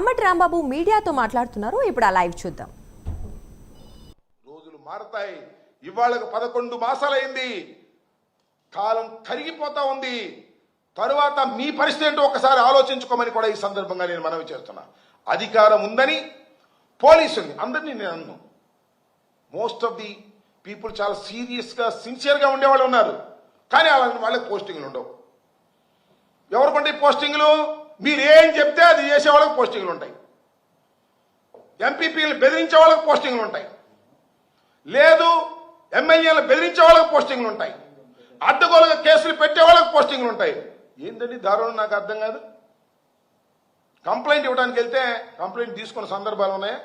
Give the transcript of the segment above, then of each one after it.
అంబటి రాంబాబు మీడియాతో మాట్లాడుతున్నారు. ఇప్పుడు ఆ లైవ్ చూద్దాం. రోజులు మారతాయి. ఇవాళకు 11 మాసాలైంది. కాలం కరిగిపోతా ఉంది. తరువాత మీ పరిస్థితి ఏంటో ఒకసారి ఆలోచించుకోమని కూడా ఈ సందర్భంగా నేను మనవి చేస్తున్నా. అధికారం ఉందని పోలీసుల్ని అందరినీ నేను అన్ను. మోస్ట్ ఆఫ్ ది పీపుల్ చాలా సీరియస్గా సిన్సియర్గా ఉండేవాళ్ళు ఉన్నారు. కానీ వాళ్ళకి పోస్టింగ్లు ఉండవు. ఎవరికంటే పోస్టింగ్లు మీరు ఏం చెప్తే అది చేసే వాళ్ళకి పోస్టింగ్లు ఉంటాయి. ఎంపీపీలు బెదిరించే వాళ్ళకి పోస్టింగ్లు ఉంటాయి. లేదు ఎమ్మెల్యేలు బెదిరించే వాళ్ళకి పోస్టింగ్లు ఉంటాయి. అడ్డగోలుగా కేసులు పెట్టే వాళ్ళకి పోస్టింగ్లు ఉంటాయి. ఏంటండి దారుణం నాకు అర్థం కాదు. కంప్లైంట్ ఇవ్వడానికి వెళ్తే కంప్లైంట్ తీసుకున్న సందర్భాలు ఉన్నాయా?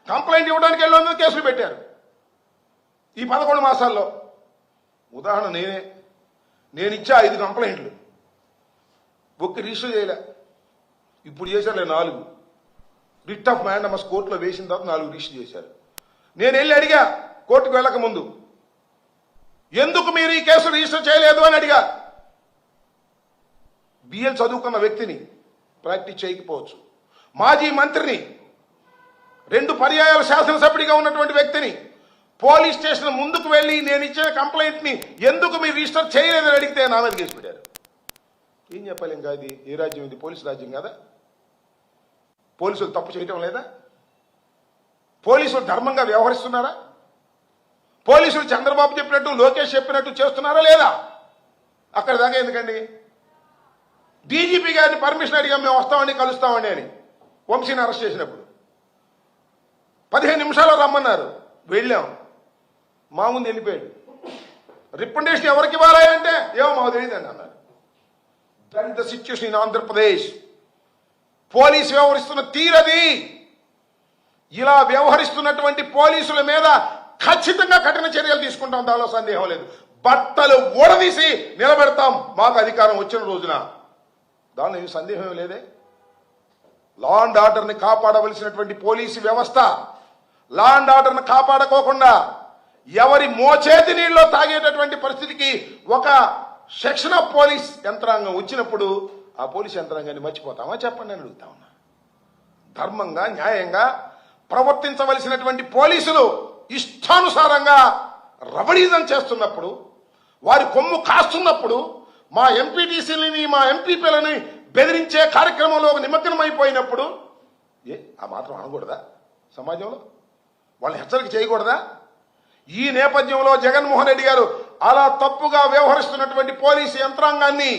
కంప్లైంట్ ఇవ్వడానికి వెళ్ళి కేసులు పెట్టారు ఈ 11 మాసాల్లో. ఉదాహరణ నేను ఇచ్చా 5 కంప్లైంట్లు, ఒక్క రిజిస్టర్ చేయలే. ఇప్పుడు చేశారులే 4. రిట్ ఆఫ్ మ్యాండమస్ కోర్టులో వేసిన తర్వాత 4 రిజిస్టర్ చేశారు. నేను వెళ్ళి అడిగా కోర్టుకు వెళ్ళక ముందు, ఎందుకు మీరు ఈ కేసు రిజిస్టర్ చేయలేదు అని అడిగా. బిఎల్ చదువుకున్న వ్యక్తిని, ప్రాక్టీస్ చేయకపోవచ్చు, మాజీ మంత్రిని, 2 పర్యాయాల శాసనసభ్యుడిగా ఉన్నటువంటి వ్యక్తిని పోలీస్ స్టేషన్ ముందుకు వెళ్ళి నేను ఇచ్చిన కంప్లైంట్ ని ఎందుకు మీరు రిజిస్టర్ చేయలేదని అడిగితే నా మీద కేసు పెట్టారు. ఏం చెప్పాలి ఇంకా? ఇది ఏ రాజ్యం? ఇది పోలీసు రాజ్యం కదా? పోలీసులు తప్పు చేయటం లేదా? పోలీసులు ధర్మంగా వ్యవహరిస్తున్నారా? పోలీసులు చంద్రబాబు చెప్పినట్టు లోకేష్ చెప్పినట్టు చేస్తున్నారా లేదా? అక్కడ దాకా ఎందుకండి? డీజీపీ గారిని పర్మిషన్ అడిగాం, మేము వస్తామండి కలుస్తామండి అని వంశీని అరెస్ట్ చేసినప్పుడు 15 నిమిషాలు రమ్మన్నారు. వెళ్ళాం, మా ముందు వెళ్ళిపోయాడు. రికమెండేషన్ ఎవరికి ఇవ్వాలి అంటే ఏమో మాకు తెలియదండి అన్నారు. That the situation in Andhra Pradesh. Police వ్యవహరిస్తున్న తీరది. ఇలా వ్యవహరిస్తున్నటువంటి పోలీసుల మీద ఖచ్చితంగా కఠిన చర్యలు తీసుకుంటాం, దానిలో సందేహం లేదు. బట్టలు ఊడదీసి నిలబెడతాం మాకు అధికారం వచ్చిన రోజున. దానిలో ఏం సందేహం లేదే. లా అండ్ ఆర్డర్ని కాపాడవలసినటువంటి పోలీసు వ్యవస్థ లా అండ్ ఆర్డర్ని కాపాడుకోకుండా ఎవరి మోచేతి నీళ్ళలో తాగేటటువంటి పరిస్థితికి ఒక సెక్షన్ ఆఫ్ పోలీస్ యంత్రాంగం వచ్చినప్పుడు ఆ పోలీస్ యంత్రాంగాన్ని మర్చిపోతామా చెప్పండి అని అడుగుతా ఉన్నా. ధర్మంగా న్యాయంగా ప్రవర్తించవలసినటువంటి పోలీసులు ఇష్టానుసారంగా రవడీజం చేస్తున్నప్పుడు, వారి కొమ్ము కాస్తున్నప్పుడు, మా ఎంపీటీసీలని మా ఎంపీపీలని బెదిరించే కార్యక్రమంలో నిమగ్నమైపోయినప్పుడు ఆ మాత్రం అనకూడదా? సమాజంలో వాళ్ళని హెచ్చరిక చేయకూడదా? ఈ నేపథ్యంలో జగన్మోహన్ రెడ్డి గారు అలా తప్పుగా వ్యవహరిస్తున్నటువంటి పోలీసు యంత్రాంగాన్ని,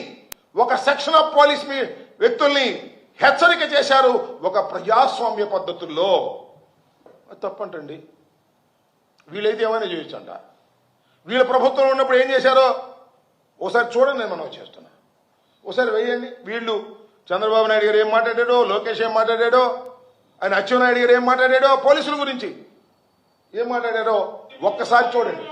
ఒక సెక్షన్ ఆఫ్ పోలీస్ వ్యక్తుల్ని హెచ్చరిక చేశారు ఒక ప్రజాస్వామ్య పద్ధతుల్లో. తప్పంటండి. వీళ్ళైతే ఏమైనా చేయొచ్చంట. వీళ్ళ ప్రభుత్వంలో ఉన్నప్పుడు ఏం చేశారో ఓసారి చూడండి, నేను మనం చేస్తున్నా. ఓసారి వేయండి. వీళ్ళు చంద్రబాబు నాయుడు గారు ఏం మాట్లాడాడో, లోకేష్ ఏం మాట్లాడాడో, ఆయన అచ్చెన్నాయుడు గారు ఏం మాట్లాడాడో, పోలీసుల గురించి ఏం మాట్లాడారో ఒక్కసారి చూడండి.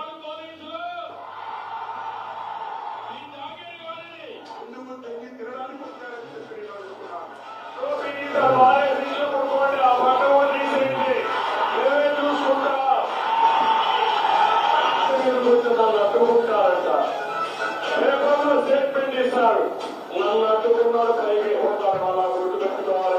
నన్ను అడ్డుకున్నాడు, పైకి ఉంటాడు, అలా గుర్తుపెట్టుకోవాలి.